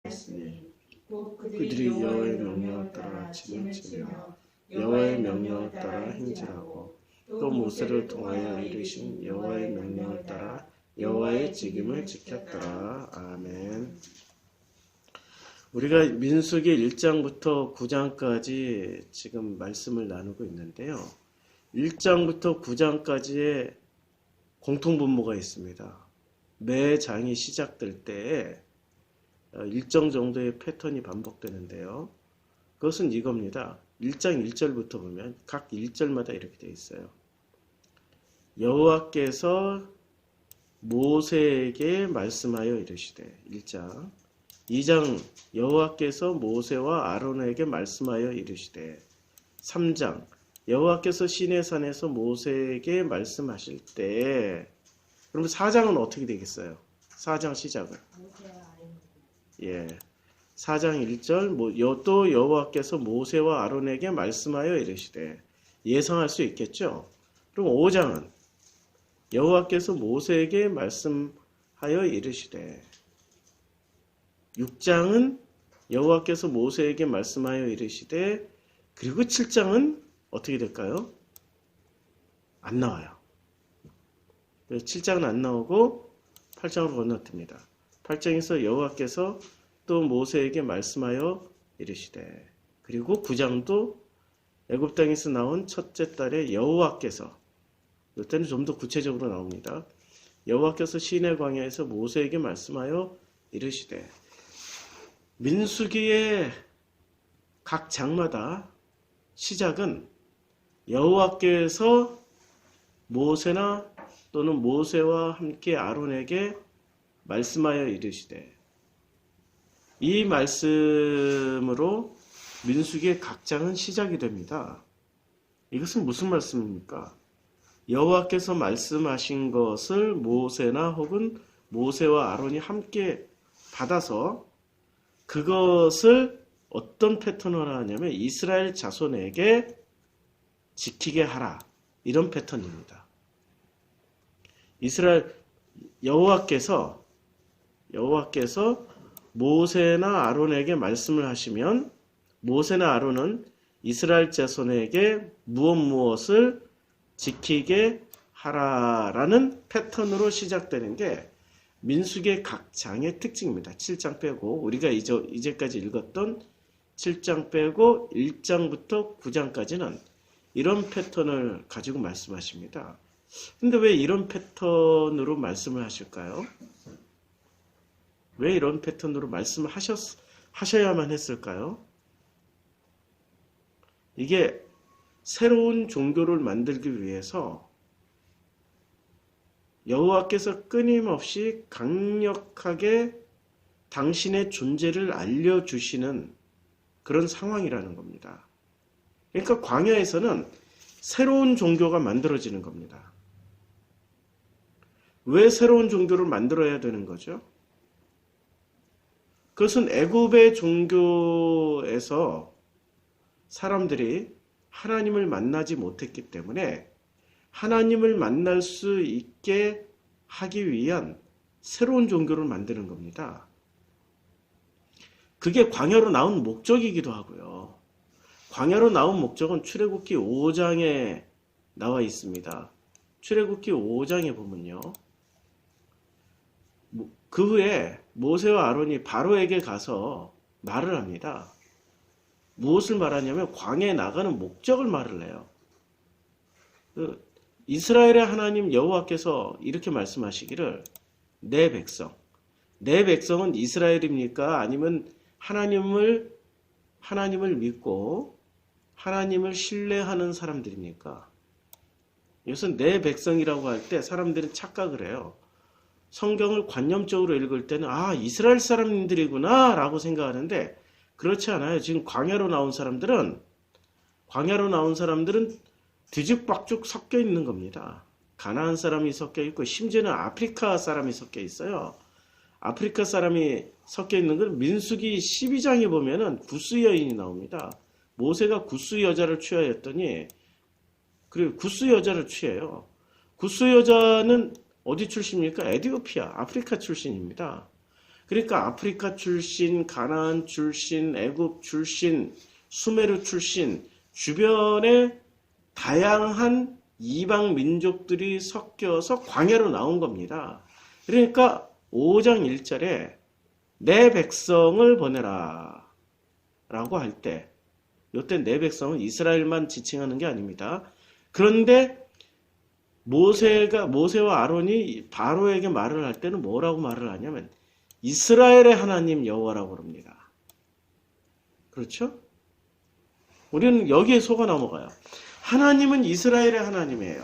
하였으니 곧 그들이 여호와의 명령을 따라 짐을 지며 여호와의 명령을 따라 행진하고 또 모세를 통하여 이르신 여호와의 명령을 따라 여호와의 직임을 지켰더라. 아멘. 우리가 민수기 1장부터 9장까지 지금 말씀을 나누고 있는데요. 1장부터 9장까지의 공통분모가 있습니다. 매 장이 시작될 때에 일정 정도의 패턴이 반복되는데요. 그것은 이겁니다. 1장 1절부터 보면 각 1절마다 이렇게 되어 있어요. 여호와께서 모세에게 말씀하여 이르시되 1장 2장 여호와께서 모세와 아론에게 말씀하여 이르시되 3장 여호와께서 시내산에서 모세에게 말씀하실 때 그러면 4장은 어떻게 되겠어요? 4장 시작은 4장 1절 또 여호와께서 모세와 아론에게 말씀하여 이르시되 예상할 수 있겠죠? 그럼 5장은 여호와께서 모세에게 말씀하여 이르시되 6장은 여호와께서 모세에게 말씀하여 이르시되 그리고 7장은 어떻게 될까요? 안 나와요. 7장은 안 나오고 8장으로 건너뜁니다. 8장에서 여호와께서 또 모세에게 말씀하여 이르시되 그리고 9장도 애굽 땅에서 나온 첫째 딸의 여호와께서 이때는 좀 더 구체적으로 나옵니다. 여호와께서 시내 광야에서 모세에게 말씀하여 이르시되 민수기의 각 장마다 시작은 여호와께서 모세나 또는 모세와 함께 아론에게 말씀하여 이르시되 이 말씀으로 민수기의 각 장은 시작이 됩니다. 이것은 무슨 말씀입니까? 여호와께서 말씀하신 것을 모세나 혹은 모세와 아론이 함께 받아서 그것을 어떤 패턴으로 하냐면 이스라엘 자손에게 지키게 하라. 이런 패턴입니다. 이스라엘 여호와께서 모세나 아론에게 말씀을 하시면 모세나 아론은 이스라엘 자손에게 무엇을 지키게 하라라는 패턴으로 시작되는 게 민수기의 각 장의 특징입니다. 7장 빼고 우리가 이제까지 읽었던 7장 빼고 1장부터 9장까지는 이런 패턴을 가지고 말씀하십니다. 근데 왜 이런 패턴으로 말씀을 하실까요? 왜 이런 패턴으로 말씀을 하셔야만 했을까요? 이게 새로운 종교를 만들기 위해서 여호와께서 끊임없이 강력하게 당신의 존재를 알려주시는 그런 상황이라는 겁니다. 그러니까 광야에서는 새로운 종교가 만들어지는 겁니다. 왜 새로운 종교를 만들어야 되는 거죠? 그것은 애굽의 종교에서 사람들이 하나님을 만나지 못했기 때문에 하나님을 만날 수 있게 하기 위한 새로운 종교를 만드는 겁니다. 그게 광야로 나온 목적이기도 하고요. 광야로 나온 목적은 출애굽기 5장에 나와 있습니다. 출애굽기 5장에 보면요. 그 후에 모세와 아론이 바로에게 가서 말을 합니다. 무엇을 말하냐면 광야에 나가는 목적을 말을 해요. 이스라엘의 하나님 여호와께서 이렇게 말씀하시기를 내 백성은 이스라엘입니까? 아니면 하나님을 믿고 하나님을 신뢰하는 사람들입니까? 이것은 내 백성이라고 할 때 사람들은 착각을 해요. 성경을 관념적으로 읽을 때는 이스라엘 사람들이구나 라고 생각하는데 그렇지 않아요. 지금 광야로 나온 사람들은 뒤죽박죽 섞여 있는 겁니다. 가나안 사람이 섞여 있고 심지어는 아프리카 사람이 섞여 있어요. 아프리카 사람이 섞여 있는 건 민수기 12장에 보면은 구스 여인이 나옵니다. 모세가 구스 여자를 취하였더니 그리고 구스 여자를 취해요. 구스 여자는 어디 출신입니까? 에티오피아, 아프리카 출신입니다. 그러니까 아프리카 출신, 가나안 출신, 애굽 출신, 수메르 출신, 주변에 다양한 이방 민족들이 섞여서 광야로 나온 겁니다. 그러니까 5장 1절에 내 백성을 보내라 라고 할 때, 이때 내 백성은 이스라엘만 지칭하는 게 아닙니다. 그런데 모세와 아론이 바로에게 말을 할 때는 뭐라고 말을 하냐면 이스라엘의 하나님 여호와라고 그럽니다. 그렇죠? 우리는 여기에 속아 넘어가요. 하나님은 이스라엘의 하나님이에요.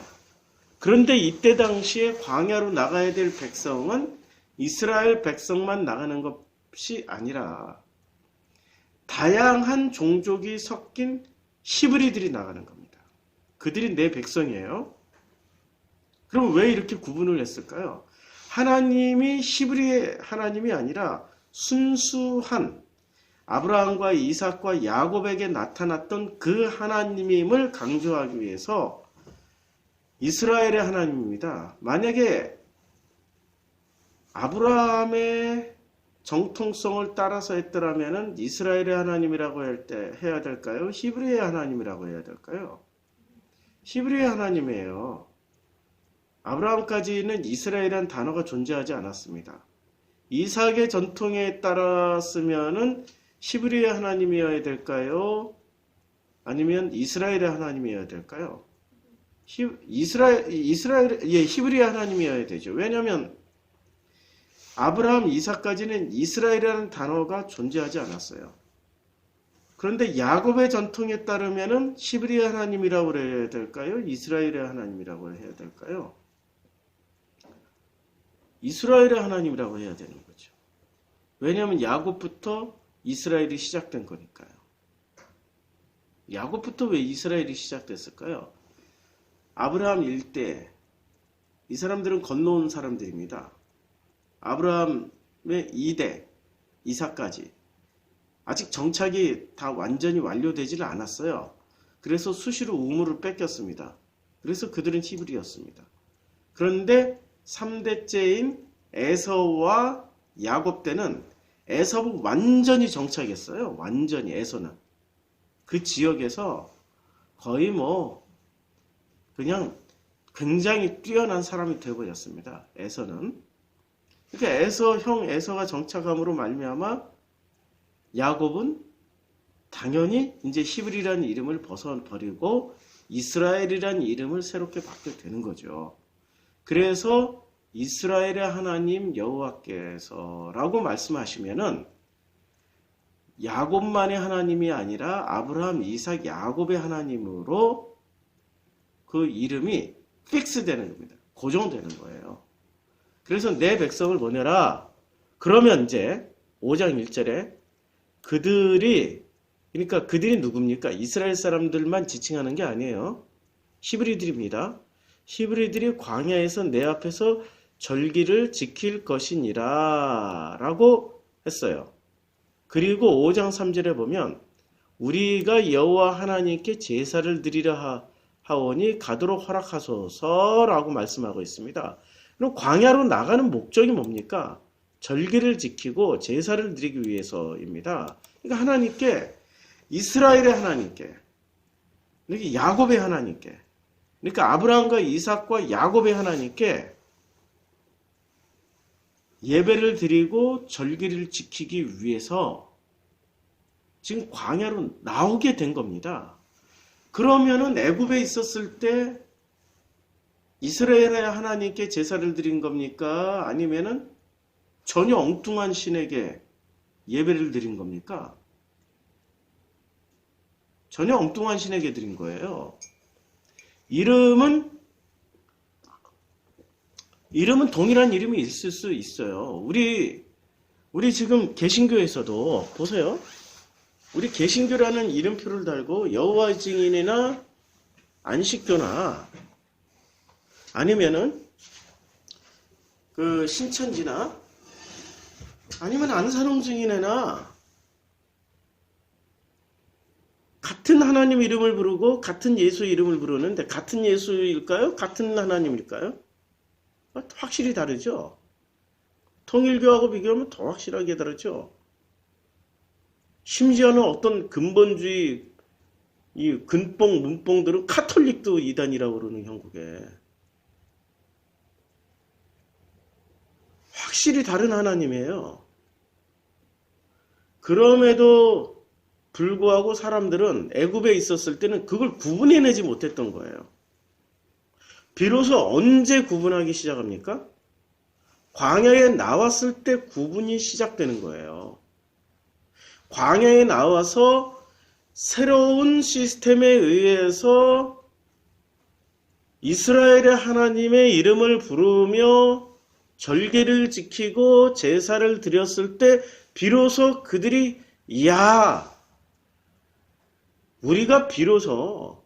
그런데 이때 당시에 광야로 나가야 될 백성은 이스라엘 백성만 나가는 것이 아니라 다양한 종족이 섞인 히브리들이 나가는 겁니다. 그들이 내 백성이에요. 그럼 왜 이렇게 구분을 했을까요? 하나님이 히브리의 하나님이 아니라 순수한 아브라함과 이삭과 야곱에게 나타났던 그 하나님임을 강조하기 위해서 이스라엘의 하나님입니다. 만약에 아브라함의 정통성을 따라서 했더라면 이스라엘의 하나님이라고 할 때 해야 될까요? 히브리의 하나님이라고 해야 될까요? 히브리의 하나님이에요. 아브라함까지는 이스라엘이라는 단어가 존재하지 않았습니다. 이삭의 전통에 따랐으면은 히브리의 하나님이어야 될까요? 아니면 이스라엘의 하나님이어야 될까요? 히브리의 하나님이어야 되죠. 왜냐하면 아브라함, 이삭까지는 이스라엘이라는 단어가 존재하지 않았어요. 그런데 야곱의 전통에 따르면은 히브리의 하나님이라고 해야 될까요? 이스라엘의 하나님이라고 해야 될까요? 이스라엘의 하나님이라고 해야 되는 거죠. 왜냐하면 야곱부터 이스라엘이 시작된 거니까요. 야곱부터 왜 이스라엘이 시작됐을까요? 아브라함 일대, 이 사람들은 건너온 사람들입니다. 아브라함의 2대, 이삭까지. 아직 정착이 다 완전히 완료되지는 않았어요. 그래서 수시로 우물을 뺏겼습니다. 그래서 그들은 히브리였습니다. 그런데 3대째인 에서와 야곱 때는 에서는 완전히 정착했어요. 완전히 에서는. 그 지역에서 거의 그냥 굉장히 뛰어난 사람이 되어버렸습니다. 에서는. 그러니까 형 에서가 정착함으로 말미암아 야곱은 당연히 이제 히브리라는 이름을 벗어버리고 이스라엘이라는 이름을 새롭게 받게 되는 거죠. 그래서 이스라엘의 하나님 여호와께서라고 말씀하시면은 야곱만의 하나님이 아니라 아브라함, 이삭, 야곱의 하나님으로 그 이름이 픽스되는 겁니다. 고정되는 거예요. 그래서 내 백성을 보내라. 그러면 이제 5장 1절에 그러니까 그들이 누굽니까? 이스라엘 사람들만 지칭하는 게 아니에요. 히브리들입니다. 히브리들이 광야에서 내 앞에서 절기를 지킬 것이니라 라고 했어요. 그리고 5장 3절에 보면 우리가 여호와 하나님께 제사를 드리려 하오니 가도록 허락하소서라고 말씀하고 있습니다. 그럼 광야로 나가는 목적이 뭡니까? 절기를 지키고 제사를 드리기 위해서입니다. 그러니까 하나님께, 이스라엘의 하나님께, 그러니까 야곱의 하나님께, 그러니까 아브라함과 이삭과 야곱의 하나님께 예배를 드리고 절기를 지키기 위해서 지금 광야로 나오게 된 겁니다. 그러면은 애굽에 있었을 때 이스라엘의 하나님께 제사를 드린 겁니까? 아니면은 전혀 엉뚱한 신에게 예배를 드린 겁니까? 전혀 엉뚱한 신에게 드린 거예요. 이름은 동일한 이름이 있을 수 있어요. 우리 지금 개신교에서도 보세요. 우리 개신교라는 이름표를 달고 여호와의 증인이나 안식교나 아니면은 그 신천지나 아니면 안산홍 증인회나 같은 하나님 이름을 부르고 같은 예수 이름을 부르는데 같은 예수일까요? 같은 하나님일까요? 확실히 다르죠. 통일교하고 비교하면 더 확실하게 다르죠. 심지어는 어떤 근본주의 이 근뽕 문뽕들은 카톨릭도 이단이라고 그러는 형국에 확실히 다른 하나님이에요. 그럼에도 불구하고 사람들은 애굽에 있었을 때는 그걸 구분해내지 못했던 거예요. 비로소 언제 구분하기 시작합니까? 광야에 나왔을 때 구분이 시작되는 거예요. 광야에 나와서 새로운 시스템에 의해서 이스라엘의 하나님의 이름을 부르며 절기를 지키고 제사를 드렸을 때 비로소 그들이 야, 우리가 비로소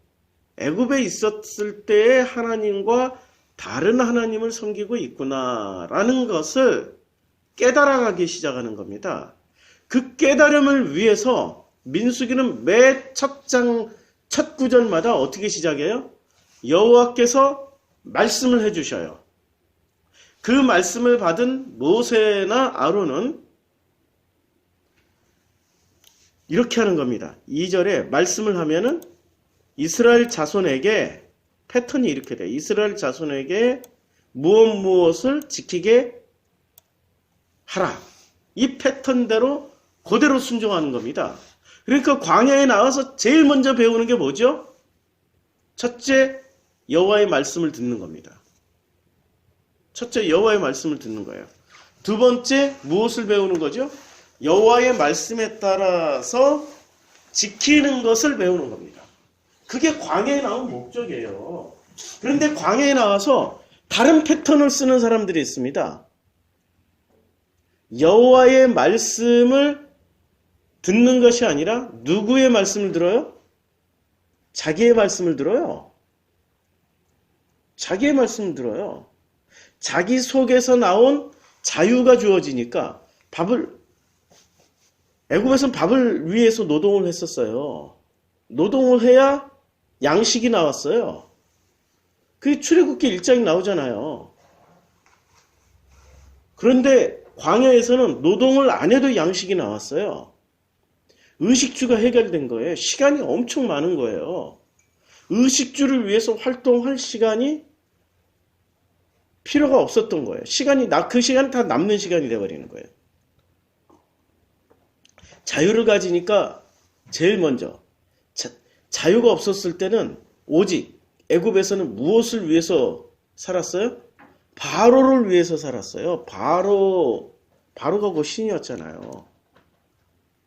애굽에 있었을 때의 하나님과 다른 하나님을 섬기고 있구나라는 것을 깨달아가기 시작하는 겁니다. 그 깨달음을 위해서 민수기는 매 첫 장, 첫 구절마다 어떻게 시작해요? 여호와께서 말씀을 해주셔요. 그 말씀을 받은 모세나 아론은 이렇게 하는 겁니다. 2절에 말씀을 하면은 이스라엘 자손에게 패턴이 이렇게 돼요. 이스라엘 자손에게 무엇을 지키게 하라. 이 패턴대로 그대로 순종하는 겁니다. 그러니까 광야에 나와서 제일 먼저 배우는 게 뭐죠? 첫째, 여호와의 말씀을 듣는 겁니다. 첫째, 여호와의 말씀을 듣는 거예요. 두 번째, 무엇을 배우는 거죠? 여호와의 말씀에 따라서 지키는 것을 배우는 겁니다. 그게 광야에 나온 목적이에요. 그런데 광야에 나와서 다른 패턴을 쓰는 사람들이 있습니다. 여호와의 말씀을 듣는 것이 아니라 누구의 말씀을 들어요? 자기의 말씀을 들어요. 자기의 말씀을 들어요. 자기 속에서 나온 자유가 주어지니까 애굽에서는 밥을 위해서 노동을 했었어요. 노동을 해야 양식이 나왔어요. 그게 출애굽기 1장이 나오잖아요. 그런데 광야에서는 노동을 안 해도 양식이 나왔어요. 의식주가 해결된 거예요. 시간이 엄청 많은 거예요. 의식주를 위해서 활동할 시간이 필요가 없었던 거예요. 그 시간이 다 남는 시간이 돼버리는 거예요. 자유를 가지니까 제일 먼저 자유가 없었을 때는 오직 애굽에서는 무엇을 위해서 살았어요? 바로를 위해서 살았어요. 바로가 그 신이었잖아요.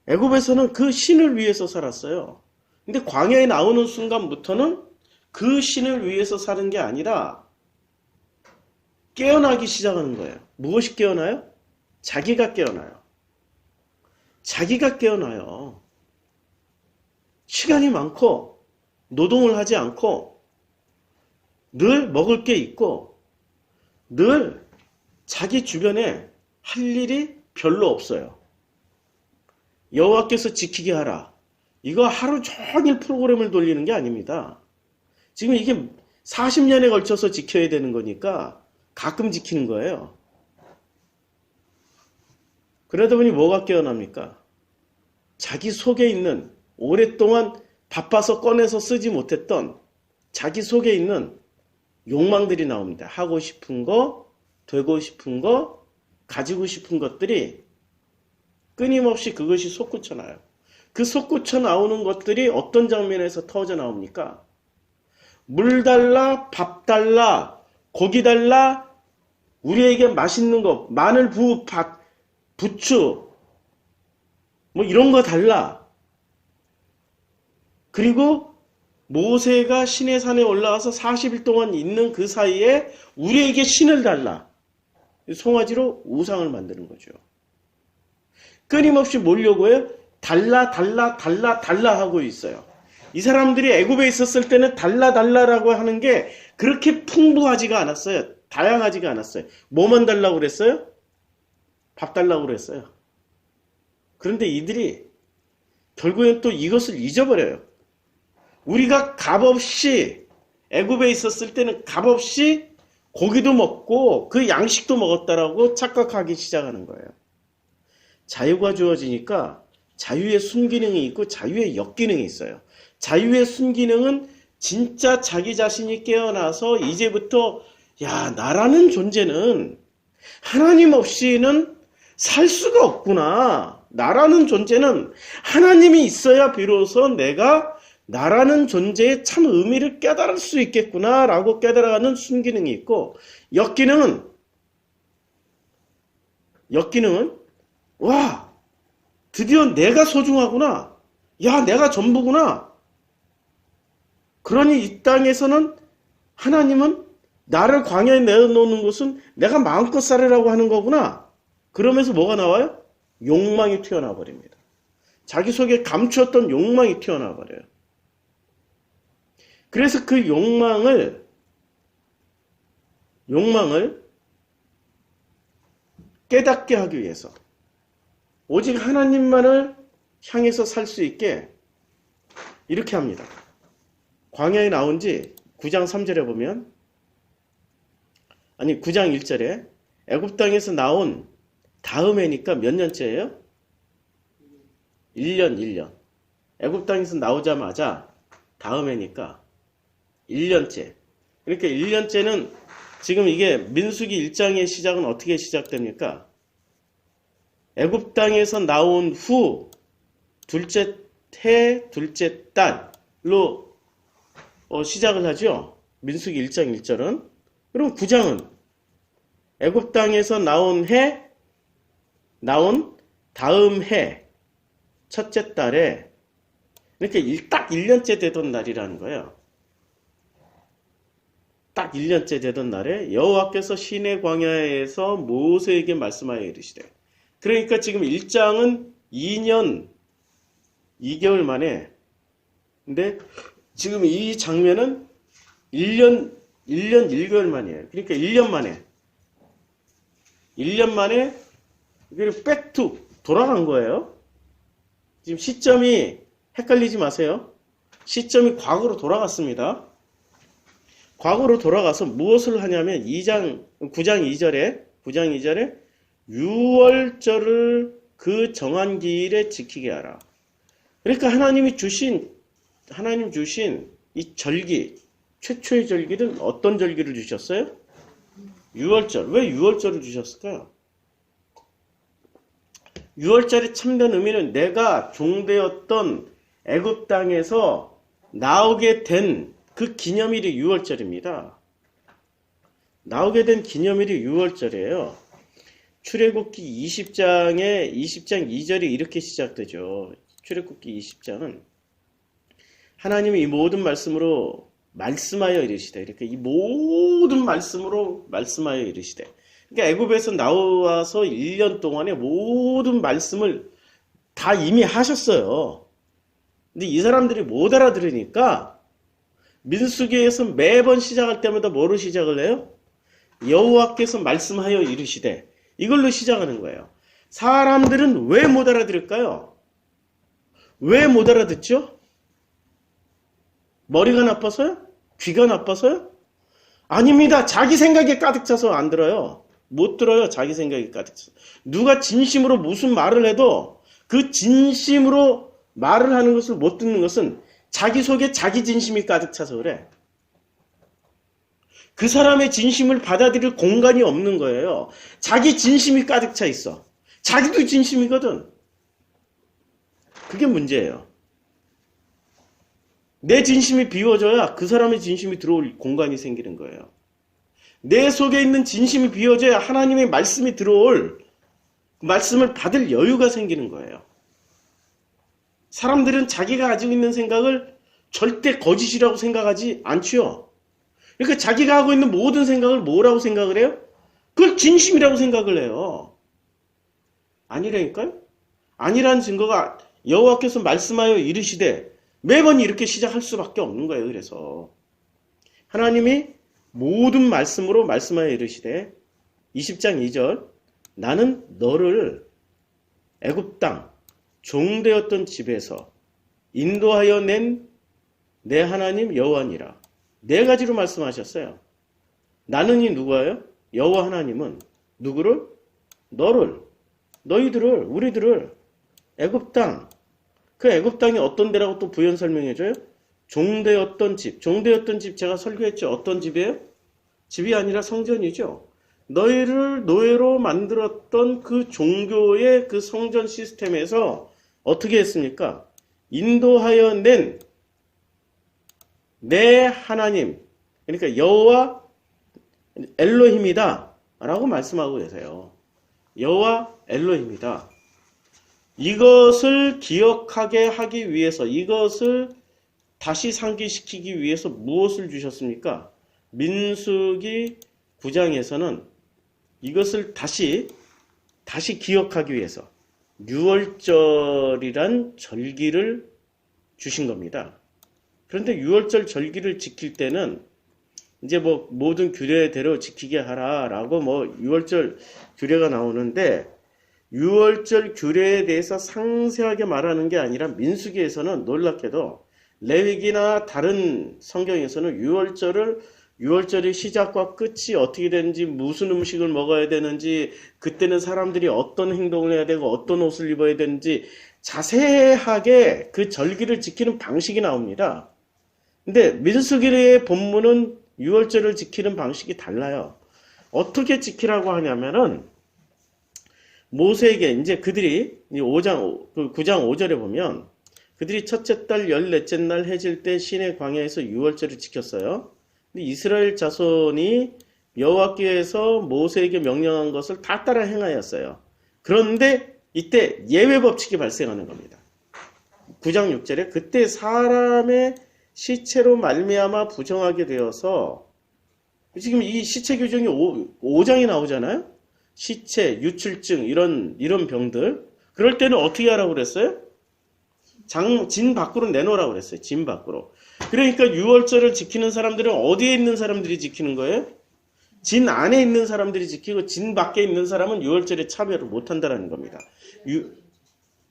애굽에서는 그 신을 위해서 살았어요. 근데 광야에 나오는 순간부터는 그 신을 위해서 사는 게 아니라 깨어나기 시작하는 거예요. 무엇이 깨어나요? 자기가 깨어나요. 자기가 깨어나요. 시간이 많고 노동을 하지 않고 늘 먹을 게 있고 늘 자기 주변에 할 일이 별로 없어요. 여호와께서 지키게 하라. 이거 하루 종일 프로그램을 돌리는 게 아닙니다. 지금 이게 40년에 걸쳐서 지켜야 되는 거니까 가끔 지키는 거예요. 그러다 보니 뭐가 깨어납니까? 자기 속에 있는 오랫동안 바빠서 꺼내서 쓰지 못했던 자기 속에 있는 욕망들이 나옵니다. 하고 싶은 거, 되고 싶은 거, 가지고 싶은 것들이 끊임없이 그것이 솟구쳐 나요. 그 솟구쳐 나오는 것들이 어떤 장면에서 터져 나옵니까? 물 달라, 밥 달라, 고기 달라, 우리에게 맛있는 거, 마늘, 부추, 뭐 이런 거 달라. 그리고 모세가 시내 산에 올라와서 40일 동안 있는 그 사이에 우리에게 신을 달라. 송아지로 우상을 만드는 거죠. 끊임없이 뭐려고 해요? 달라 하고 있어요. 이 사람들이 애굽에 있었을 때는 달라라고 하는 게 그렇게 풍부하지가 않았어요. 다양하지가 않았어요. 뭐만 달라고 그랬어요? 밥 달라고 그랬어요. 그런데 이들이 결국엔 또 이것을 잊어버려요. 우리가 값없이 애굽에 있었을 때는 값없이 고기도 먹고 그 양식도 먹었다라고 착각하기 시작하는 거예요. 자유가 주어지니까 자유의 순기능이 있고 자유의 역기능이 있어요. 자유의 순기능은 진짜 자기 자신이 깨어나서 이제부터 야, 나라는 존재는 하나님 없이는 살 수가 없구나. 나라는 존재는 하나님이 있어야 비로소 내가 나라는 존재의 참 의미를 깨달을 수 있겠구나 라고 깨달아가는 순기능이 있고, 역기능은 와, 드디어 내가 소중하구나. 야, 내가 전부구나. 그러니 이 땅에서는 하나님은 나를 광야에 내어놓는 것은 내가 마음껏 살으라고 하는 거구나. 그러면서 뭐가 나와요? 욕망이 튀어나와 버립니다. 자기 속에 감추었던 욕망이 튀어나와 버려요. 그래서 그 욕망을 깨닫게 하기 위해서 오직 하나님만을 향해서 살 수 있게 이렇게 합니다. 광야에 나온 지 9장 3절에 보면, 아니 9장 1절에 애굽 땅에서 나온 다음해니까 몇 년째예요? 1년. 애굽 땅에서 나오자마자 다음해니까 1년째. 그러니까 1년째는 지금 이게 민수기 1장의 시작은 어떻게 시작됩니까? 애굽 땅에서 나온 후 둘째 해, 둘째 달로 시작을 하죠. 민수기 1장 1절은. 그럼 9장은 애굽 땅에서 나온 다음 해 첫째 달에, 그러니까 딱 1년째 되던 날이라는 거예요. 딱 1년째 되던 날에 여호와께서 시내 광야에서 모세에게 말씀하여 이르시되, 그러니까 지금 1장은 2년 2개월 만에, 근데 지금 이 장면은 1년 1개월 만이에요. 그러니까 1년 만에 백투 돌아간 거예요. 지금 시점이 헷갈리지 마세요. 시점이 과거로 돌아갔습니다. 과거로 돌아가서 무엇을 하냐면 9장 2절에 유월절을 그 정한 기일에 지키게 하라. 그러니까 하나님 주신 이 절기, 최초의 절기는 어떤 절기를 주셨어요? 유월절. 왜 유월절을 주셨을까요? 유월절의 참된 의미는 내가 종되었던 애굽 땅에서 나오게 된 그 기념일이 유월절입니다. 나오게 된 기념일이 유월절이에요. 출애굽기 20장 2절이 이렇게 시작되죠. 출애굽기 20장은 하나님이 이 모든 말씀으로 말씀하여 이르시되, 이렇게 이 모든 말씀으로 말씀하여 이르시되, 그러니까 애굽에서 나와서 1년 동안에 모든 말씀을 다 이미 하셨어요. 근데 이 사람들이 못 알아들으니까 민수기에서 매번 시작할 때마다 뭐로 시작을 해요? 여호와께서 말씀하여 이르시되, 이걸로 시작하는 거예요. 사람들은 왜 못 알아들을까요? 왜 못 알아듣죠? 머리가 나빠서요? 귀가 나빠서요? 아닙니다. 자기 생각에 가득 차서 안 들어요. 못 들어요. 자기 생각에 가득 차서. 누가 진심으로 무슨 말을 해도 그 진심으로 말을 하는 것을 못 듣는 것은 자기 속에 자기 진심이 가득 차서 그래. 그 사람의 진심을 받아들일 공간이 없는 거예요. 자기 진심이 가득 차 있어. 자기도 진심이거든. 그게 문제예요. 내 진심이 비워져야 그 사람의 진심이 들어올 공간이 생기는 거예요. 내 속에 있는 진심이 비워져야 하나님의 말씀이 들어올, 말씀을 받을 여유가 생기는 거예요. 사람들은 자기가 가지고 있는 생각을 절대 거짓이라고 생각하지 않지요. 그러니까 자기가 하고 있는 모든 생각을 뭐라고 생각을 해요? 그걸 진심이라고 생각을 해요. 아니라니까요? 아니라는 증거가 여호와께서 말씀하여 이르시되, 매번 이렇게 시작할 수밖에 없는 거예요. 그래서 하나님이 모든 말씀으로 말씀하여 이르시되, 20장 2절, 나는 너를 애굽 땅 종되었던 집에서 인도하여 낸 내 하나님 여호와니라. 네 가지로 말씀하셨어요. 나는이 누구예요? 여호와 하나님은 누구를? 너를, 너희들을, 우리들을 애굽 땅, 그 애굽 땅이 어떤 데라고 또 부연 설명해줘요? 종되었던 집. 종되었던 집 제가 설교했죠. 어떤 집이에요? 집이 아니라 성전이죠. 너희를 노예로 만들었던 그 종교의 그 성전 시스템에서 어떻게 했습니까? 인도하여 낸 내 하나님, 그러니까 여호와 엘로힘이다 라고 말씀하고 계세요. 여호와 엘로힘이다. 이것을 기억하게 하기 위해서, 이것을 다시 상기시키기 위해서 무엇을 주셨습니까? 민수기 9장에서는 이것을 다시 기억하기 위해서 유월절이란 절기를 주신 겁니다. 그런데 유월절 절기를 지킬 때는 이제 뭐 모든 규례대로 지키게 하라라고 뭐 유월절 규례가 나오는데, 유월절 규례에 대해서 상세하게 말하는 게 아니라 민수기에서는 놀랍게도 레위기나 다른 성경에서는 유월절의 시작과 끝이 어떻게 되는지, 무슨 음식을 먹어야 되는지, 그때는 사람들이 어떤 행동을 해야 되고 어떤 옷을 입어야 되는지 자세하게 그 절기를 지키는 방식이 나옵니다. 근데 민수기의 본문은 유월절을 지키는 방식이 달라요. 어떻게 지키라고 하냐면은, 모세에게 이제 그들이 9장 5절에 보면 그들이 첫째 달 14째 날 해질 때 시내 광야에서 유월절을 지켰어요. 근데 이스라엘 자손이 여호와께서 모세에게 명령한 것을 다 따라 행하였어요. 그런데 이때 예외 법칙이 발생하는 겁니다. 9장 6절에 그때 사람의 시체로 말미암아 부정하게 되어서, 지금 이 시체 규정이 5장이 나오잖아요. 시체, 유출증 이런 병들. 그럴 때는 어떻게 하라고 그랬어요? 진 밖으로 내놓으라고 그랬어요. 진 밖으로. 그러니까 유월절을 지키는 사람들은 어디에 있는 사람들이 지키는 거예요? 진 안에 있는 사람들이 지키고, 진 밖에 있는 사람은 유월절에 참여를 못한다는 겁니다.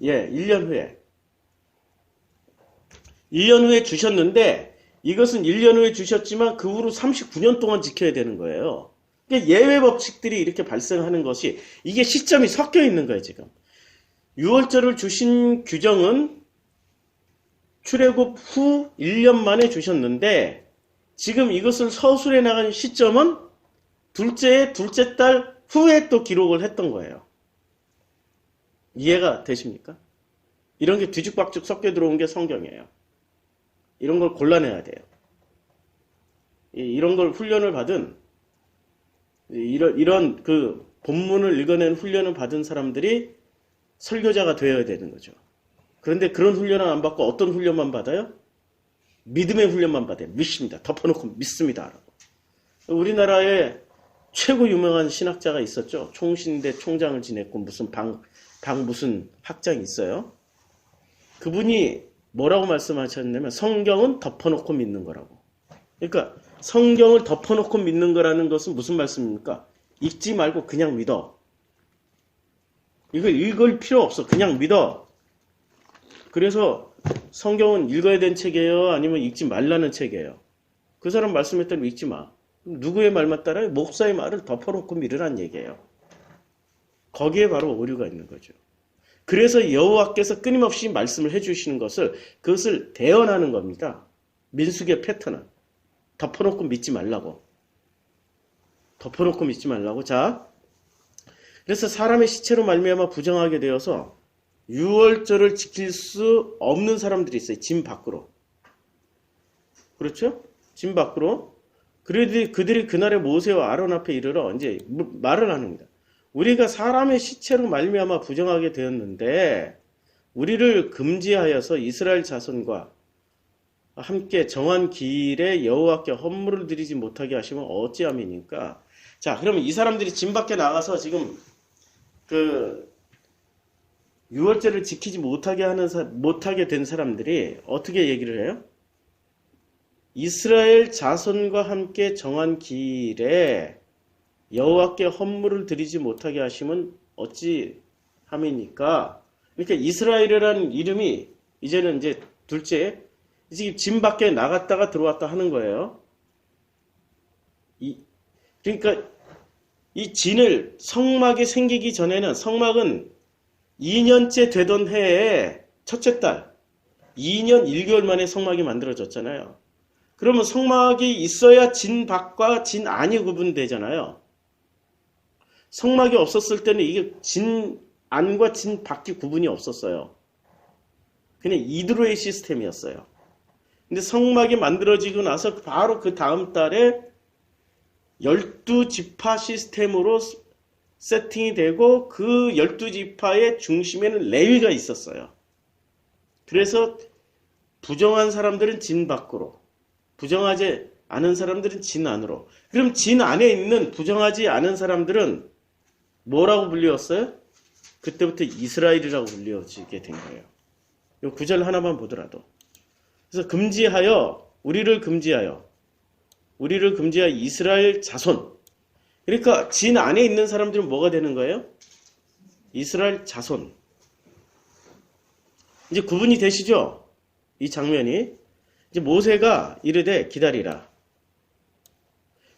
1년 후에. 1년 후에 주셨는데, 이것은 1년 후에 주셨지만 그 후로 39년 동안 지켜야 되는 거예요. 예외 법칙들이 이렇게 발생하는 것이, 이게 시점이 섞여 있는 거예요, 지금. 유월절을 주신 규정은 출애굽 후 1년 만에 주셨는데, 지금 이것을 서술해 나가는 시점은 둘째 달 후에 또 기록을 했던 거예요. 이해가 되십니까? 이런 게 뒤죽박죽 섞여 들어온 게 성경이에요. 이런 걸 골라내야 돼요. 이런 걸 훈련을 받은, 이런 그 본문을 읽어낸 훈련을 받은 사람들이 설교자가 되어야 되는 거죠. 그런데 그런 훈련을 안 받고 어떤 훈련만 받아요? 믿음의 훈련만 받아요. 믿습니다. 덮어놓고 믿습니다. 우리나라에 최고 유명한 신학자가 있었죠. 총신대 총장을 지냈고 무슨 무슨 학장이 있어요. 그분이 뭐라고 말씀하셨냐면, 성경은 덮어놓고 믿는 거라고. 그러니까 성경을 덮어놓고 믿는 거라는 것은 무슨 말씀입니까? 읽지 말고 그냥 믿어. 이걸 읽을 필요 없어. 그냥 믿어. 그래서 성경은 읽어야 되는 책이에요? 아니면 읽지 말라는 책이에요? 그 사람 말씀했다면 읽지 마. 누구의 말만 따라요? 목사의 말을 덮어놓고 믿으란 얘기예요. 거기에 바로 오류가 있는 거죠. 그래서 여호와께서 끊임없이 말씀을 해주시는 그것을 대언하는 겁니다. 민수기의 패턴은. 덮어놓고 믿지 말라고. 덮어놓고 믿지 말라고. 자, 그래서 사람의 시체로 말미암아 부정하게 되어서 유월절을 지킬 수 없는 사람들이 있어요. 진 밖으로. 그렇죠? 진 밖으로. 그들이 그날에 모세와 아론 앞에 이르러 이제 말을 합니다. 우리가 사람의 시체로 말미암아 부정하게 되었는데, 우리를 금지하여서 이스라엘 자손과 함께 정한 기일에 여호와께 헌물을 드리지 못하게 하시면 어찌함이니까. 자, 그러면 이 사람들이 진 밖에 나가서 지금 그 유월절을 지키지 못하게 된 사람들이 어떻게 얘기를 해요? 이스라엘 자손과 함께 정한 기일에 여호와께 헌물을 드리지 못하게 하시면 어찌함이니까. 그러니까 이스라엘이라는 이름이 이제는 이제 둘째, 지금 진 밖에 나갔다가 들어왔다 하는 거예요. 그러니까 이 진을 성막이 생기기 전에는 성막은 2년째 되던 해에 첫째 달 2년 1개월 만에 성막이 만들어졌잖아요. 그러면 성막이 있어야 진 밖과 진 안이 구분되잖아요. 성막이 없었을 때는 이게 진 안과 진 밖이 구분이 없었어요. 그냥 이드로의 시스템이었어요. 근데 성막이 만들어지고 나서 바로 그 다음 달에 12지파 시스템으로 세팅이 되고 그 12지파의 중심에는 레위가 있었어요. 그래서 부정한 사람들은 진 밖으로, 부정하지 않은 사람들은 진 안으로. 그럼 진 안에 있는 부정하지 않은 사람들은 뭐라고 불리웠어요? 그때부터 이스라엘이라고 불리워지게 된 거예요. 이 구절 하나만 보더라도. 그래서 우리를 금지하여 이스라엘 자손. 그러니까 진 안에 있는 사람들은 뭐가 되는 거예요? 이스라엘 자손. 이제 구분이 되시죠? 이 장면이. 이제 모세가 이르되 기다리라.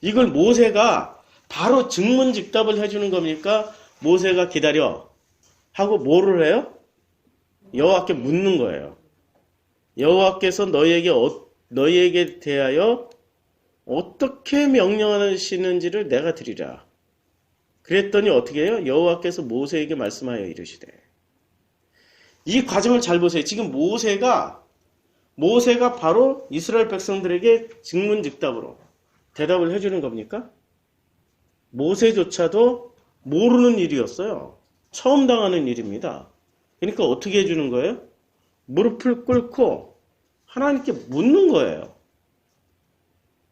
이걸 모세가 바로 증문즉답을 해주는 겁니까? 모세가 기다려 하고 뭐를 해요? 여호와께 묻는 거예요. 여호와께서 너희에게 대하여 어떻게 명령하시는지를 내가 드리라. 그랬더니 어떻게 해요? 여호와께서 모세에게 말씀하여 이르시되. 이 과정을 잘 보세요. 지금 모세가 바로 이스라엘 백성들에게 증문즉답으로 대답을 해주는 겁니까? 모세조차도 모르는 일이었어요. 처음 당하는 일입니다. 그러니까 어떻게 해주는 거예요? 무릎을 꿇고 하나님께 묻는 거예요.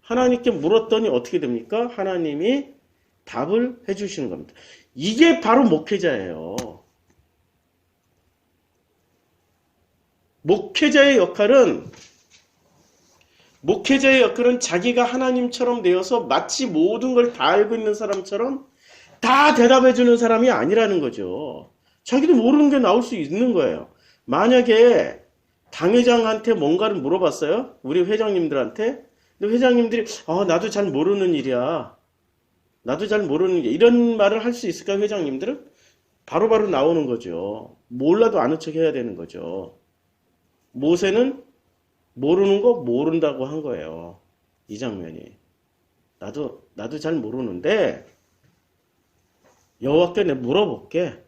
하나님께 물었더니 어떻게 됩니까? 하나님이 답을 해주시는 겁니다. 이게 바로 목회자예요. 목회자의 역할은 자기가 하나님처럼 되어서 마치 모든 걸 다 알고 있는 사람처럼 다 대답해주는 사람이 아니라는 거죠. 자기도 모르는 게 나올 수 있는 거예요. 만약에 당회장한테 뭔가를 물어봤어요. 우리 회장님들한테. 근데 회장님들이 나도 잘 모르는 일이야. 이런 말을 할 수 있을까 회장님들은? 바로바로 나오는 거죠. 몰라도 아는 척 해야 되는 거죠. 모세는 모르는 거 모른다고 한 거예요. 이 장면이. 나도 잘 모르는데 여호와께 내가 물어볼게.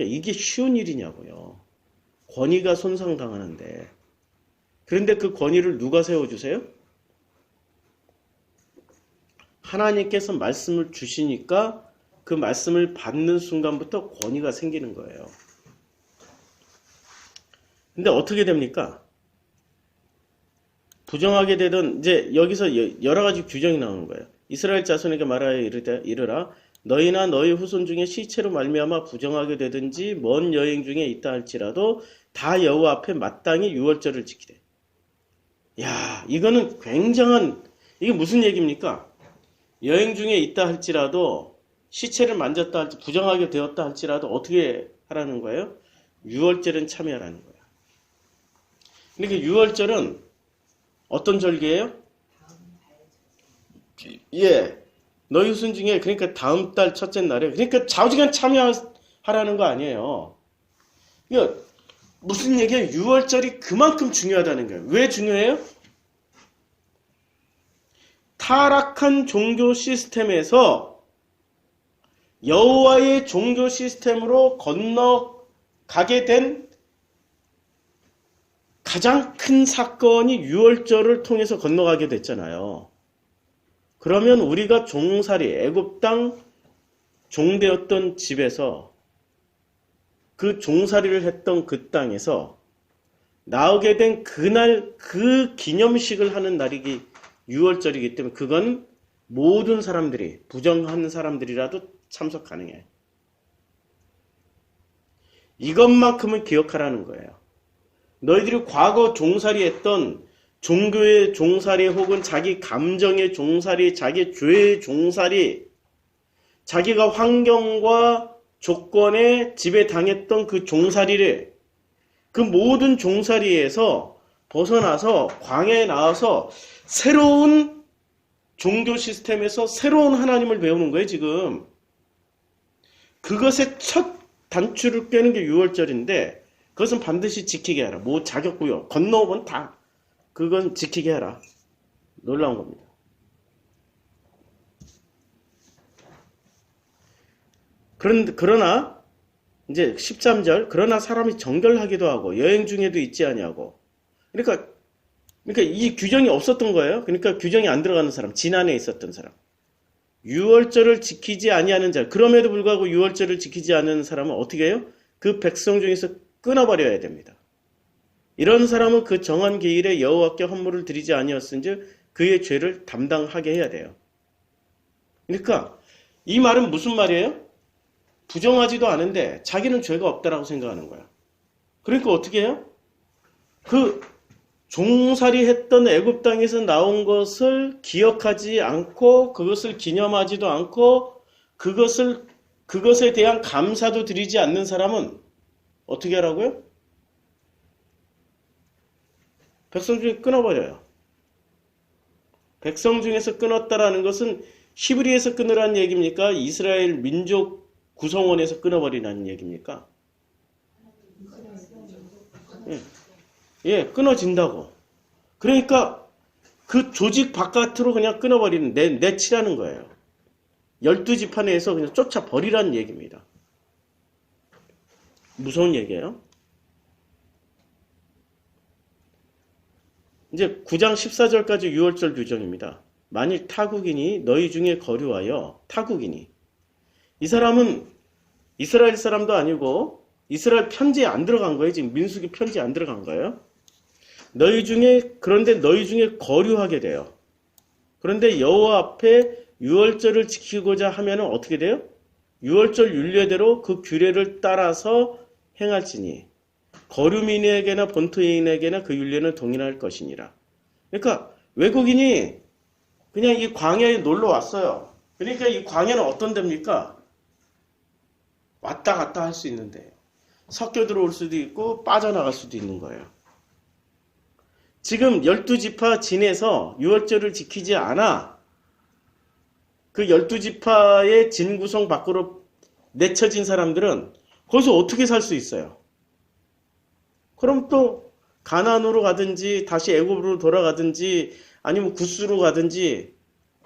이게 쉬운 일이냐고요. 권위가 손상당하는데. 그런데 그 권위를 누가 세워주세요? 하나님께서 말씀을 주시니까 그 말씀을 받는 순간부터 권위가 생기는 거예요. 근데 어떻게 됩니까? 부정하게 되던 이제 여기서 여러 가지 규정이 나오는 거예요. 이스라엘 자손에게 말하여 이르라 너희나 너희 후손 중에 시체로 말미암아 부정하게 되든지 먼 여행 중에 있다 할지라도 다 여호와 앞에 마땅히 유월절을 지키래. 야, 이거는 굉장한, 이게 무슨 얘기입니까? 여행 중에 있다 할지라도 시체를 만졌다 할지 부정하게 되었다 할지라도 어떻게 하라는 거예요? 유월절은 참여하라는 거예요. 그러니까 유월절은 어떤 절기예요? 예, 너희 후손 중에 그러니까 다음 달 첫째 날에 그러니까 좌우지간 참여하라는 거 아니에요. 이거 무슨 얘기예요? 유월절이 그만큼 중요하다는 거예요. 왜 중요해요? 타락한 종교 시스템에서 여호와의 종교 시스템으로 건너가게 된 가장 큰 사건이 유월절을 통해서 건너가게 됐잖아요. 그러면 우리가 애굽 땅 종되었던 집에서 그 종살이를 했던 그 땅에서 나오게 된 그날 그 기념식을 하는 날이 유월절이기 때문에 그건 모든 사람들이 부정한 사람들이라도 참석 가능해. 이것만큼은 기억하라는 거예요. 너희들이 과거 종살이 했던 종교의 종살이 혹은 자기 감정의 종살이, 자기 죄의 종살이, 자기가 환경과 조건에 지배당했던 그 종살이를 그 모든 종살이에서 벗어나서 광야에 나와서 새로운 종교 시스템에서 새로운 하나님을 배우는 거예요, 지금. 그것의 첫 단추를 꿰는 게 유월절인데 그것은 반드시 지키게 하라. 뭐 자격구역 건너오면 다 그건 지키게 하라. 놀라운 겁니다. 그러나 이제 13절 그러나 사람이 정결하기도 하고 여행 중에도 있지 아니하고 그러니까 이 규정이 없었던 거예요. 그러니까 규정이 안 들어가는 사람, 지난해 있었던 사람. 유월절을 지키지 아니하는 자, 그럼에도 불구하고 유월절을 지키지 않는 사람은 어떻게 해요? 그 백성 중에서 끊어버려야 됩니다. 이런 사람은 그 정한 기일에 여호와께 헌물을 드리지 아니었은즉 그의 죄를 담당하게 해야 돼요. 그러니까 이 말은 무슨 말이에요? 부정하지도 않은데 자기는 죄가 없다라고 생각하는 거야. 그러니까 어떻게 해요? 그 종살이 했던 애굽 땅에서 나온 것을 기억하지 않고 그것을 기념하지도 않고 그것에 대한 감사도 드리지 않는 사람은 어떻게 하라고요? 백성 중에 끊어버려요. 백성 중에서 끊었다라는 것은 히브리에서 끊으라는 얘기입니까? 이스라엘 민족 구성원에서 끊어버리라는 얘기입니까? 예, 끊어진다고. 그러니까 그 조직 바깥으로 그냥 끊어버리는, 내치라는 거예요. 12지파 내에서 그냥 쫓아버리라는 얘기입니다. 무서운 얘기예요. 이제 9장 14절까지 유월절 규정입니다. 만일 타국인이 너희 중에 거류하여 타국인이 이 사람은 이스라엘 사람도 아니고 이스라엘 편지에 안 들어간 거예요. 지금 민수기 편지에 안 들어간 거예요. 그런데 너희 중에 거류하게 돼요. 그런데 여호와 앞에 유월절을 지키고자 하면 어떻게 돼요? 유월절 율례대로 그 규례를 따라서 행할지니 거류민에게나 본토인에게나 그 율례는 동일할 것이니라. 그러니까 외국인이 그냥 이 광야에 놀러 왔어요. 그러니까 이 광야는 어떤 데입니까? 왔다 갔다 할 수 있는데 섞여 들어올 수도 있고 빠져나갈 수도 있는 거예요. 지금 12지파 진에서 유월절을 지키지 않아 그 12지파의 진 구성 밖으로 내쳐진 사람들은 거기서 어떻게 살 수 있어요? 그럼 또 가나안으로 가든지 다시 애굽으로 돌아가든지 아니면 구스로 가든지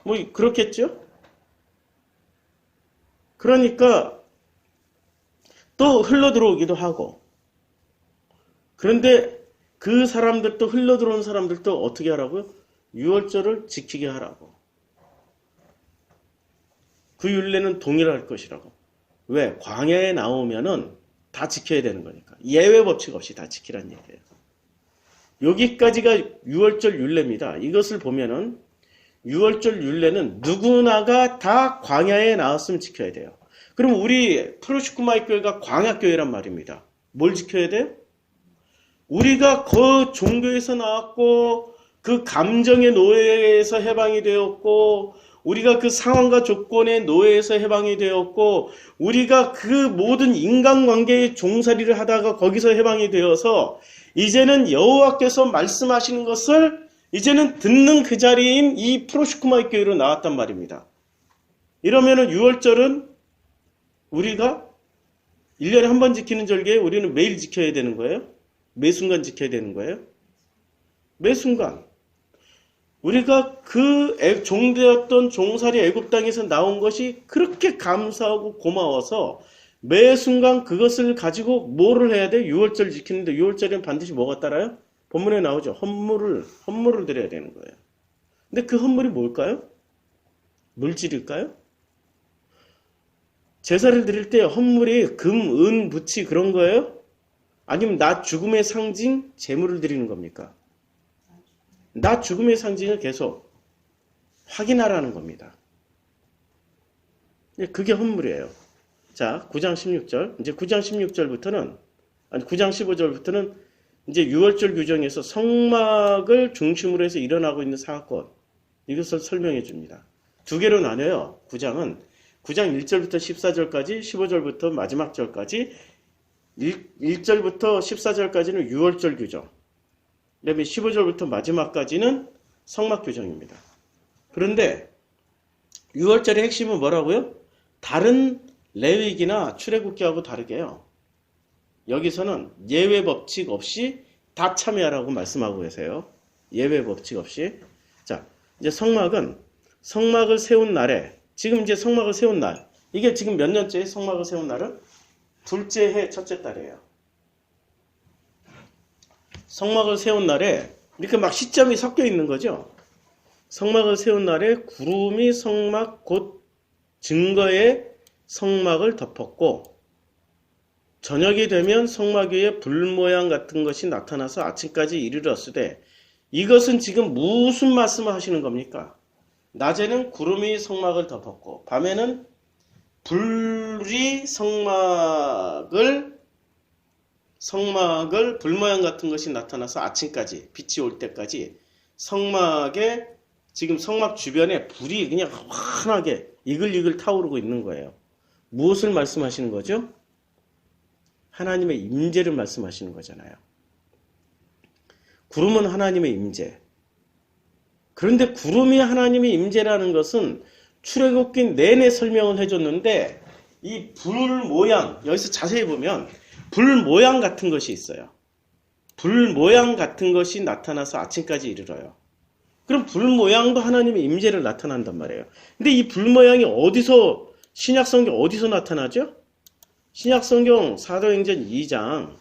뭐 그렇겠죠? 그러니까 또 흘러 들어오기도 하고 그런데 그 사람들도 흘러 들어온 사람들도 어떻게 하라고요? 유월절을 지키게 하라고. 그 율례는 동일할 것이라고. 왜? 광야에 나오면은 다 지켜야 되는 거니까. 예외 법칙 없이 다 지키란 얘기예요. 여기까지가 유월절 율례입니다. 이것을 보면은 유월절 율례는 누구나가 다 광야에 나왔으면 지켜야 돼요. 그럼 우리 프로시쿠마이 교회가 광야교회란 말입니다. 뭘 지켜야 돼요? 우리가 그 종교에서 나왔고 그 감정의 노예에서 해방이 되었고 우리가 그 상황과 조건의 노예에서 해방이 되었고 우리가 그 모든 인간관계의 종살이를 하다가 거기서 해방이 되어서 이제는 여호와께서 말씀하시는 것을 이제는 듣는 그 자리인 이 프로시쿠마이 교회로 나왔단 말입니다. 이러면은 유월절은 우리가 1년에 한 번 지키는 절기에 우리는 매일 지켜야 되는 거예요? 매 순간 지켜야 되는 거예요? 매 순간. 우리가 그 종되었던 종살이 애굽 땅에서 나온 것이 그렇게 감사하고 고마워서 매 순간 그것을 가지고 뭐를 해야 돼? 유월절 지키는데 유월절에는 반드시 뭐가 따라요? 본문에 나오죠. 헌물을 드려야 되는 거예요. 근데 그 헌물이 뭘까요? 물질일까요? 제사를 드릴 때 헌물이 금, 은, 부치 그런 거예요? 아니면 나 죽음의 상징 제물을 드리는 겁니까? 나 죽음의 상징을 계속 확인하라는 겁니다. 그게 헌물이에요. 자, 9장 16절. 이제 9장 16절부터는, 아니 9장 15절부터는 이제 유월절 규정에서 성막을 중심으로 해서 일어나고 있는 사건, 이것을 설명해 줍니다. 두 개로 나눠요. 9장은 9장 1절부터 14절까지, 15절부터 마지막 절까지, 1절부터 14절까지는 유월절 규정, 그 다음에 15절부터 마지막까지는 성막 규정입니다. 그런데 6월절의 핵심은 뭐라고요? 다른 레위기나 출애굽기하고 다르게요. 여기서는 예외 법칙 없이 다 참여하라고 말씀하고 계세요. 예외 법칙 없이. 자, 이제 성막을 세운 날에, 지금 이제 성막을 세운 날, 이게 지금 몇 년째 성막을 세운 날은? 둘째 해 첫째 달이에요. 성막을 세운 날에 이렇게 막 시점이 섞여 있는 거죠. 성막을 세운 날에 구름이 성막 곧 증거의 성막을 덮었고, 저녁이 되면 성막 위에 불 모양 같은 것이 나타나서 아침까지 이르렀으되, 이것은 지금 무슨 말씀을 하시는 겁니까? 낮에는 구름이 성막을 덮었고 밤에는 불이 성막을 불 모양 같은 것이 나타나서 아침까지, 빛이 올 때까지 성막에, 지금 성막 주변에 불이 그냥 환하게 이글이글 타오르고 있는 거예요. 무엇을 말씀하시는 거죠? 하나님의 임재를 말씀하시는 거잖아요. 구름은 하나님의 임재. 그런데 구름이 하나님의 임재라는 것은 출애굽기 내내 설명을 해줬는데, 이 불 모양, 여기서 자세히 보면 불 모양 같은 것이 있어요. 불 모양 같은 것이 나타나서 아침까지 이르러요. 그럼 불 모양도 하나님의 임재를 나타난단 말이에요. 근데 이 불 모양이 어디서, 신약성경 어디서 나타나죠? 신약성경 사도행전 2장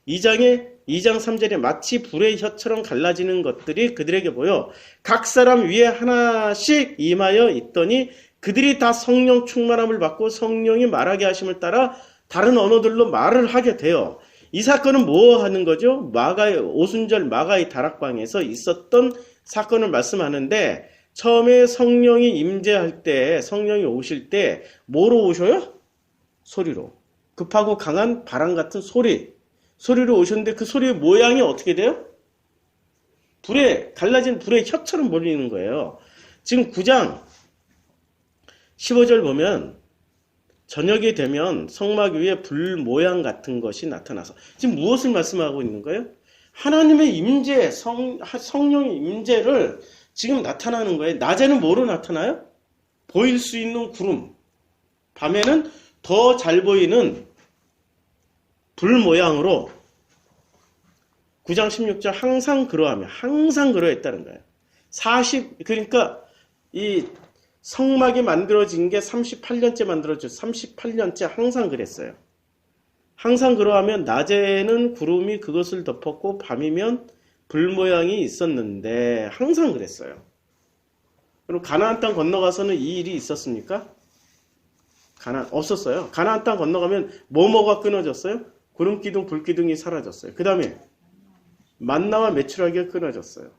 3절에 마치 불의 혀처럼 갈라지는 것들이 그들에게 보여 각 사람 위에 하나씩 임하여 있더니 그들이 다 성령 충만함을 받고 성령이 말하게 하심을 따라 다른 언어들로 말을 하게 돼요. 이 사건은 뭐 하는 거죠? 오순절 마가의 다락방에서 있었던 사건을 말씀하는데, 처음에 성령이 임재할 때, 성령이 오실 때 뭐로 오셔요? 소리로. 급하고 강한 바람 같은 소리로 오셨는데, 그 소리의 모양이 어떻게 돼요? 갈라진 불의 혀처럼 보이는 거예요. 지금 9장 15절 보면 저녁이 되면 성막 위에 불 모양 같은 것이 나타나서, 지금 무엇을 말씀하고 있는 거예요? 하나님의 임재, 성령의 임재를 지금 나타나는 거예요. 낮에는 뭐로 나타나요? 보일 수 있는 구름. 밤에는 더 잘 보이는 불 모양으로. 9장 16절 항상 그러했다는 거예요. 그러니까 이 성막이 만들어진 게 38년째 만들어졌어요. 38년째 항상 그랬어요. 항상 그러하면 낮에는 구름이 그것을 덮었고 밤이면 불 모양이 있었는데 항상 그랬어요. 그럼 가나안 땅 건너가서는 이 일이 있었습니까? 없었어요. 가나안 땅 건너가면 뭐가 끊어졌어요? 구름 기둥, 불 기둥이 사라졌어요. 그 다음에 만나와 메추라기가 끊어졌어요.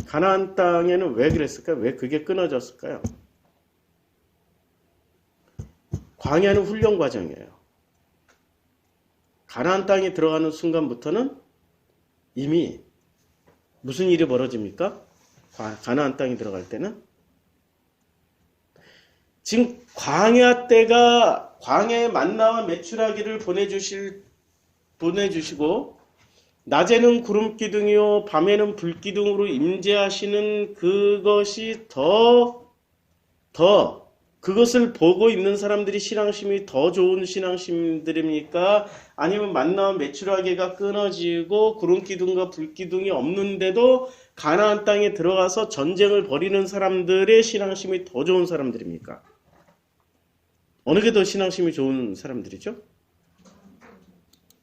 가나안 땅에는 왜 그랬을까요? 왜 그게 끊어졌을까요? 광야는 훈련 과정이에요. 가나안 땅에 들어가는 순간부터는 이미 무슨 일이 벌어집니까? 가나안 땅에 들어갈 때는 지금 광야에 만나와 메추라기를 보내주시고 낮에는 구름 기둥이요 밤에는 불 기둥으로 임재하시는 그것이 그것을 보고 있는 사람들이 신앙심이 더 좋은 신앙심들입니까? 아니면 만나와 메추라기가 끊어지고 구름 기둥과 불 기둥이 없는데도 가나안 땅에 들어가서 전쟁을 벌이는 사람들의 신앙심이 더 좋은 사람들입니까? 어느 게 더 신앙심이 좋은 사람들이죠?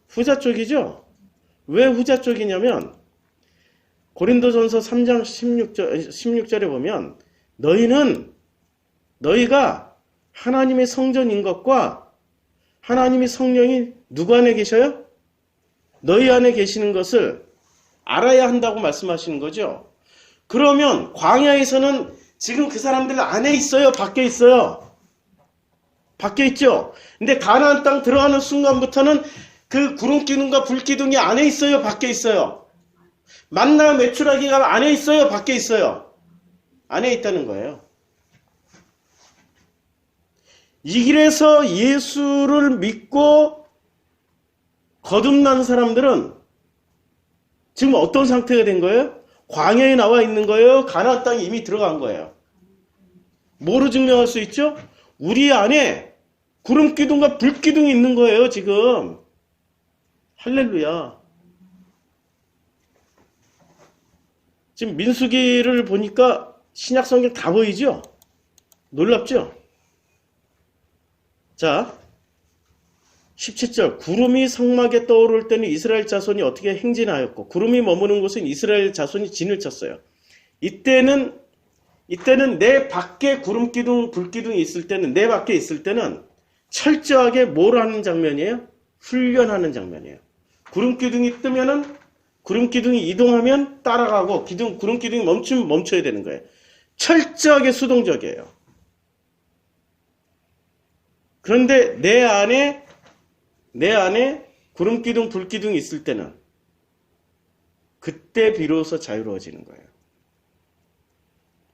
후자 쪽이죠? 왜 후자 쪽이냐면 고린도전서 3장 16절에 보면 너희가 하나님의 성전인 것과 하나님의 성령이 누구 안에 계셔요? 너희 안에 계시는 것을 알아야 한다고 말씀하시는 거죠. 그러면 광야에서는 지금 그 사람들 안에 있어요? 밖에 있어요? 밖에 있죠. 근데 가나안 땅 들어가는 순간부터는 그 구름 기둥과 불 기둥이 안에 있어요? 밖에 있어요? 만나 메추라기가 안에 있어요? 밖에 있어요? 안에 있다는 거예요. 이 길에서 예수를 믿고 거듭난 사람들은 지금 어떤 상태가 된 거예요? 광야에 나와 있는 거예요? 가나안 땅에 이미 들어간 거예요? 뭐로 증명할 수 있죠? 우리 안에 구름 기둥과 불 기둥이 있는 거예요, 지금. 할렐루야. 지금 민수기를 보니까 신약 성경 다 보이죠? 놀랍죠? 자, 17절. 구름이 성막에 떠오를 때는 이스라엘 자손이 어떻게 행진하였고, 구름이 머무는 곳은 이스라엘 자손이 진을 쳤어요. 이때는 내 밖에 구름 기둥, 불 기둥이 있을 때는, 내 밖에 있을 때는 철저하게 뭘 하는 장면이에요? 훈련하는 장면이에요. 구름 기둥이 뜨면은, 구름 기둥이 이동하면 따라가고, 구름 기둥이 멈추면 멈춰야 되는 거예요. 철저하게 수동적이에요. 그런데 내 안에 구름 기둥, 불 기둥이 있을 때는 그때 비로소 자유로워지는 거예요.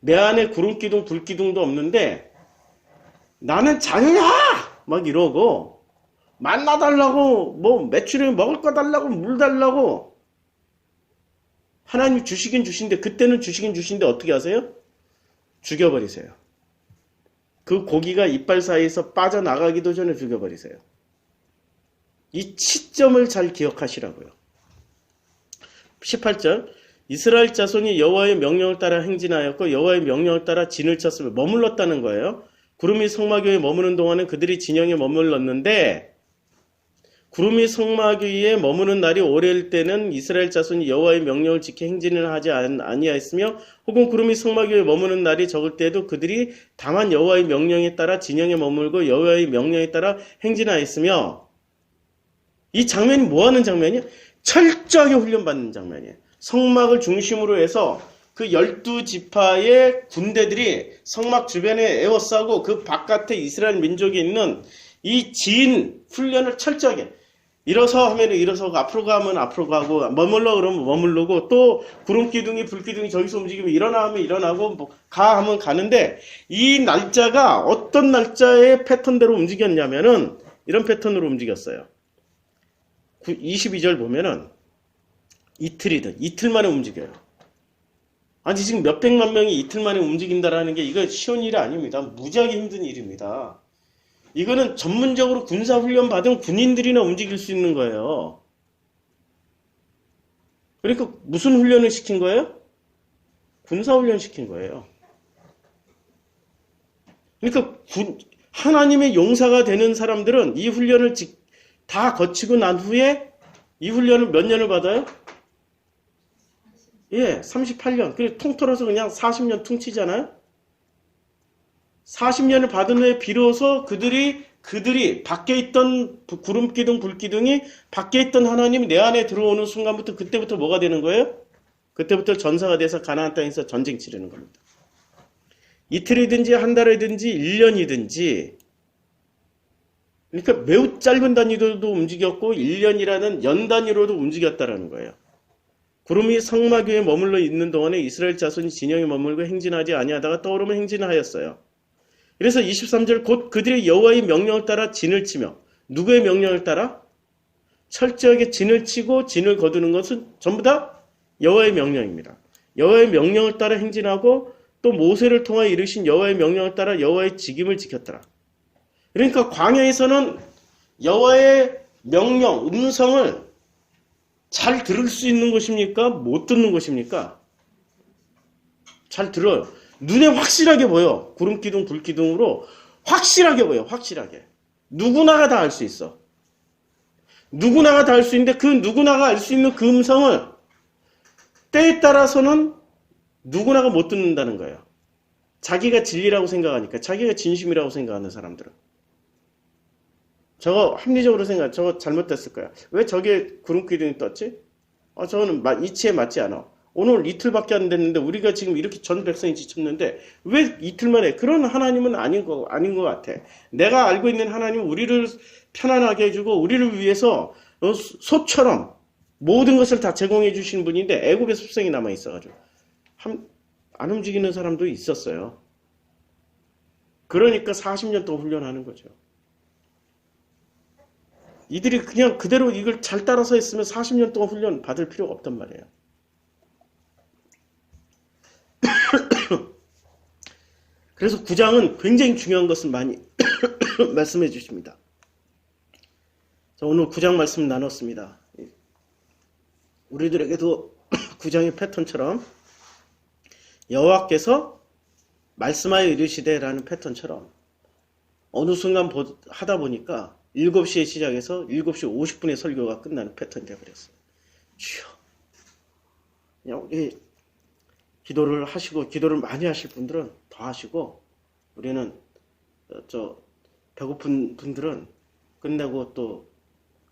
내 안에 구름 기둥, 불 기둥도 없는데 나는 자유야! 막 이러고 만나 달라고 뭐 매출에 먹을 거 달라고 물 달라고 하나님 주시긴 주신데 그때는 주시긴 주신데 어떻게 하세요? 죽여버리세요. 그 고기가 이빨 사이에서 빠져나가기도 전에 죽여버리세요. 이 시점을 잘 기억하시라고요. 18절. 이스라엘 자손이 여호와의 명령을 따라 행진하였고 여호와의 명령을 따라 진을 쳤으며 머물렀다는 거예요. 구름이 성막 위에 머무는 동안에 그들이 진영에 머물렀는데 구름이 성막 위에 머무는 날이 오래일 때는 이스라엘 자손이 여호와의 명령을 지켜 행진을 하지 아니하였으며 혹은 구름이 성막 위에 머무는 날이 적을 때에도 그들이 다만 여호와의 명령에 따라 진영에 머물고 여호와의 명령에 따라 행진하였으며 이 장면이 뭐하는 장면이에요? 철저하게 훈련받는 장면이에요. 성막을 중심으로 해서 그 12지파의 군대들이 성막 주변에 에워싸고 그 바깥에 이스라엘 민족이 있는 이 진 훈련을 철저하게 일어서 하면 일어서고 앞으로 가면 앞으로 가고 머물러 그러면 머물르고 또 구름 기둥이 불 기둥이 저기서 움직이면 일어나 하면 일어나고 뭐 가 하면 가는데 이 날짜가 어떤 날짜의 패턴대로 움직였냐면은 이런 패턴으로 움직였어요. 22절 보면은 이틀이든 이틀 만에 움직여요. 아니 지금 몇백만 명이 이틀 만에 움직인다라는 게 이거 쉬운 일이 아닙니다. 무지하게 힘든 일입니다. 이거는 전문적으로 군사훈련 받은 군인들이나 움직일 수 있는 거예요. 그러니까 무슨 훈련을 시킨 거예요? 군사훈련 시킨 거예요. 그러니까 하나님의 용사가 되는 사람들은 이 훈련을 다 거치고 난 후에 이 훈련을 몇 년을 받아요? 예, 38년. 그리고 통틀어서 그냥 40년 퉁치잖아요? 40년을 받은 후에 비로소 그들이 밖에 있던 구름 기둥, 불 기둥이 밖에 있던 하나님이 내 안에 들어오는 순간부터 그때부터 뭐가 되는 거예요? 그때부터 전사가 돼서 가나안 땅에서 전쟁 치르는 겁니다. 이틀이든지 한 달이든지 1년이든지 그러니까 매우 짧은 단위로도 움직였고 1년이라는 연 단위로도 움직였다라는 거예요. 구름이 성막 위에 머물러 있는 동안에 이스라엘 자손이 진영에 머물고 행진하지 아니하다가 떠오르면 행진하였어요. 그래서 23절 곧 그들이 여호와의 명령을 따라 진을 치며 누구의 명령을 따라? 철저하게 진을 치고 진을 거두는 것은 전부 다 여호와의 명령입니다. 여호와의 명령을 따라 행진하고 또 모세를 통하여 이르신 여호와의 명령을 따라 여호와의 직임을 지켰더라. 그러니까 광야에서는 여호와의 명령, 음성을 잘 들을 수 있는 것입니까? 못 듣는 것입니까? 잘 들어요. 눈에 확실하게 보여. 구름 기둥, 불 기둥으로 확실하게 보여. 확실하게. 누구나가 다 알 수 있어. 누구나가 다 알 수 있는데 그 누구나가 알 수 있는 그 음성을 때에 따라서는 누구나가 못 듣는다는 거예요. 자기가 진리라고 생각하니까. 자기가 진심이라고 생각하는 사람들은. 저거 합리적으로 저거 잘못됐을 거야. 왜 저게 구름 기둥이 떴지? 저거는 이치에 맞지 않아. 오늘 이틀밖에 안 됐는데 우리가 지금 이렇게 전 백성이 지쳤는데 왜 이틀 만에? 그런 하나님은 아닌 것 같아. 내가 알고 있는 하나님은 우리를 편안하게 해주고 우리를 위해서 소처럼 모든 것을 다 제공해 주신 분인데 애굽의 습성이 남아 있어가지고 안 움직이는 사람도 있었어요. 그러니까 40년 동안 훈련하는 거죠. 이들이 그냥 그대로 이걸 잘 따라서 했으면 40년 동안 훈련 받을 필요가 없단 말이에요. 그래서 9장은 굉장히 중요한 것을 많이 말씀해 주십니다. 자, 오늘 9장 말씀 나눴습니다. 우리들에게도 9장의 패턴처럼 여호와께서 말씀하여 이르시되라는 패턴처럼 어느 순간 하다 보니까 7시에 시작해서 7시 50분에 설교가 끝나는 패턴이 되어버렸어요. 주여, 그냥 우리 기도를 하시고, 기도를 많이 하실 분들은 더 하시고, 우리는 배고픈 분들은 끝내고 또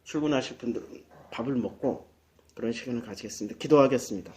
출근하실 분들은 밥을 먹고 그런 시간을 가지겠습니다. 기도하겠습니다.